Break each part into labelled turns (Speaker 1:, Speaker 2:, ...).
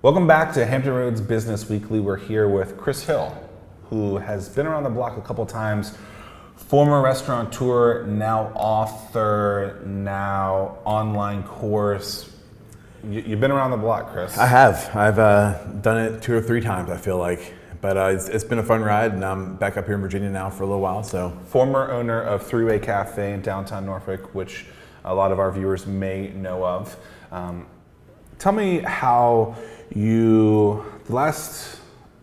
Speaker 1: Welcome back to Hampton Roads Business Weekly. We're here with Chris Hill, who has been around the block a couple times. Former restaurateur, now author, now online course. You've been around the block, Chris.
Speaker 2: I have. I've done it 2 or 3 times, I feel like. But it's been a fun ride, and I'm back up here in Virginia now for a little while. So,
Speaker 1: former owner of Three-Way Cafe in downtown Norfolk, which a lot of our viewers may know of. Tell me how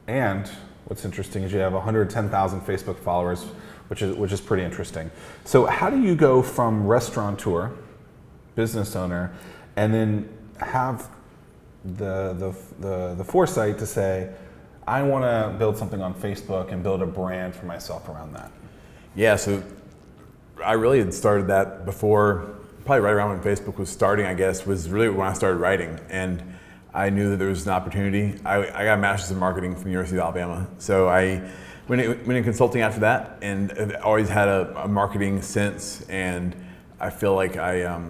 Speaker 1: and what's interesting is you have 110,000 Facebook followers, which is pretty interesting. So how do you go from restaurateur, business owner, and then have the foresight to say, I want to build something on Facebook and build a brand for myself around that?
Speaker 2: Yeah, so I really had started that before, probably right around when Facebook was starting, I guess, was really when I started writing. And I knew that there was an opportunity. I got a master's in marketing from the University of Alabama. So I went in consulting after that, and I've always had a marketing sense, and I feel like I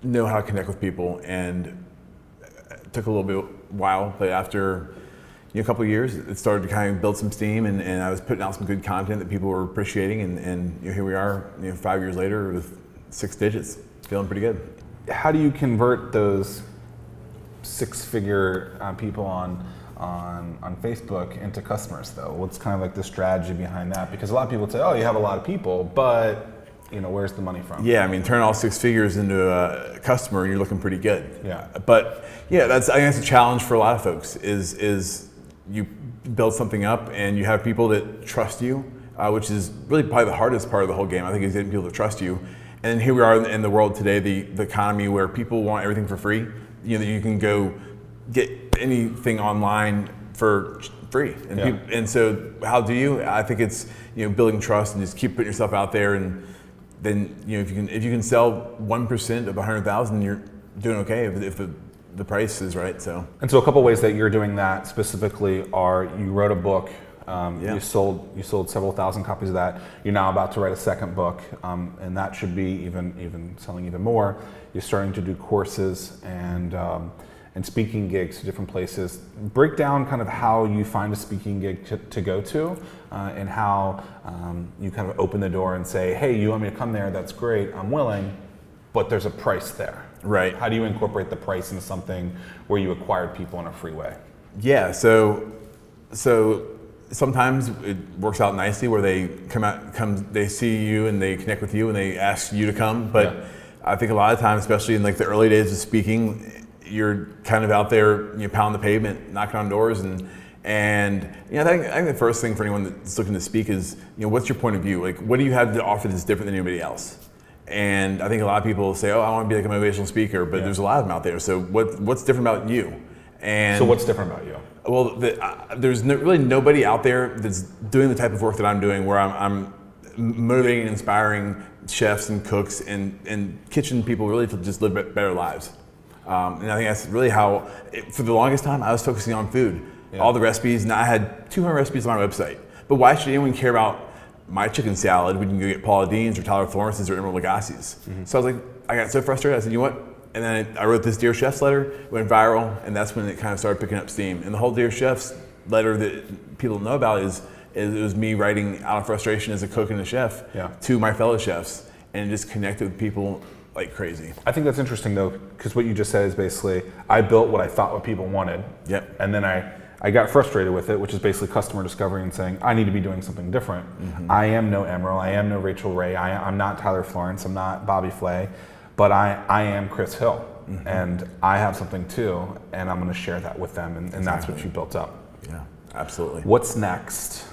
Speaker 2: know how to connect with people. And it took a little while, but after a couple of years, it started to kind of build some steam, and I was putting out some good content that people were appreciating, and here we are 5 years later with 6 digits, feeling pretty good.
Speaker 1: How do you convert those 6-figure people on Facebook into customers, though? What's kind of like the strategy behind that? Because a lot of people say, oh, you have a lot of people, but where's the money from?
Speaker 2: Yeah, I mean, turn all 6 figures into a customer, and you're looking pretty good.
Speaker 1: Yeah.
Speaker 2: But yeah, I think that's a challenge for a lot of folks. Is you build something up and you have people that trust you, which is really probably the hardest part of the whole game. I think is getting people to trust you. And here we are in the world today, the economy where people want everything for free. You can go get anything online for free, and so how do you? I think it's building trust and just keep putting yourself out there, and then if you can sell 1% of 100,000, you're doing okay if the price is right. So
Speaker 1: a couple ways that you're doing that specifically are you wrote a book. You sold several thousand copies of that. You're now about to write a second book, and that should be even selling even more. You're starting to do courses and speaking gigs to different places. Break down kind of how you find a speaking gig to go to, and how you kind of open the door and say, hey, you want me to come there? That's great. I'm willing, but there's a price there.
Speaker 2: Right.
Speaker 1: How do you incorporate the price into something where you acquired people in a free way?
Speaker 2: Yeah. So sometimes it works out nicely where they they see you and they connect with you and they ask you to come. But I think a lot of times, especially in like the early days of speaking, you're kind of out there, pound the pavement, knocking on doors, and I think the first thing for anyone that's looking to speak is, what's your point of view? Like, what do you have to offer that's different than anybody else? And I think a lot of people say, oh, I want to be like a motivational speaker, but there's a lot of them out there. So what's different about you? And
Speaker 1: so what's different about you?
Speaker 2: Well, there's really nobody out there that's doing the type of work that I'm doing, where I'm motivating and inspiring chefs and cooks and kitchen people really to just live better lives. And I think that's really how, for the longest time, I was focusing on food. Yeah. All the recipes, and I had 200 recipes on my website. But why should anyone care about my chicken salad when you can go get Paula Deen's or Tyler Florence's or Emerald Lagasse's? Mm-hmm. So I was like, I got so frustrated, I said, you know what? And then I wrote this Dear Chefs letter, went viral, and that's when it kind of started picking up steam. And the whole Dear Chefs letter that people know about is it was me writing out of frustration as a cook and a chef to my fellow chefs, and just connected with people like crazy.
Speaker 1: I think that's interesting though, because what you just said is basically, I built what I thought what people wanted.
Speaker 2: Yep.
Speaker 1: And then I got frustrated with it, which is basically customer discovery and saying, I need to be doing something different. Mm-hmm. I am no Emerald, I am no Rachel Ray, I'm not Tyler Florence, I'm not Bobby Flay. But I am Chris Hill, mm-hmm. and I have something too, and I'm going to share that with them, and that's what you built up.
Speaker 2: Yeah, absolutely.
Speaker 1: What's next?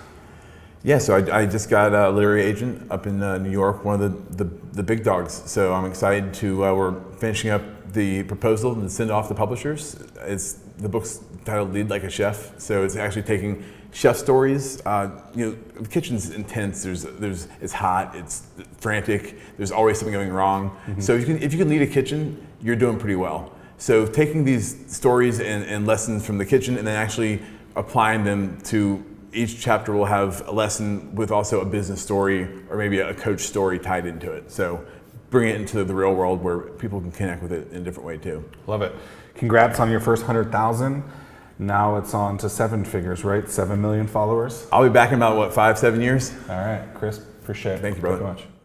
Speaker 2: Yeah, so I just got a literary agent up in New York, one of the big dogs. So I'm excited to, we're finishing up the proposal and send it off to publishers. The book's titled Lead Like a Chef, so it's actually taking chef stories. The kitchen's intense. It's hot. It's frantic. There's always something going wrong. Mm-hmm. So if you can lead a kitchen, you're doing pretty well. So taking these stories and lessons from the kitchen, and then actually applying them to each chapter will have a lesson with also a business story or maybe a coach story tied into it. So bring it into the real world where people can connect with it in a different way too.
Speaker 1: Love it. Congrats on your first 100,000. Now it's on to 7 figures, right? 7 million followers.
Speaker 2: I'll be back in about, what, 5-7 years?
Speaker 1: All right, Chris, appreciate it.
Speaker 2: Thank you, brother.
Speaker 1: Thank you much.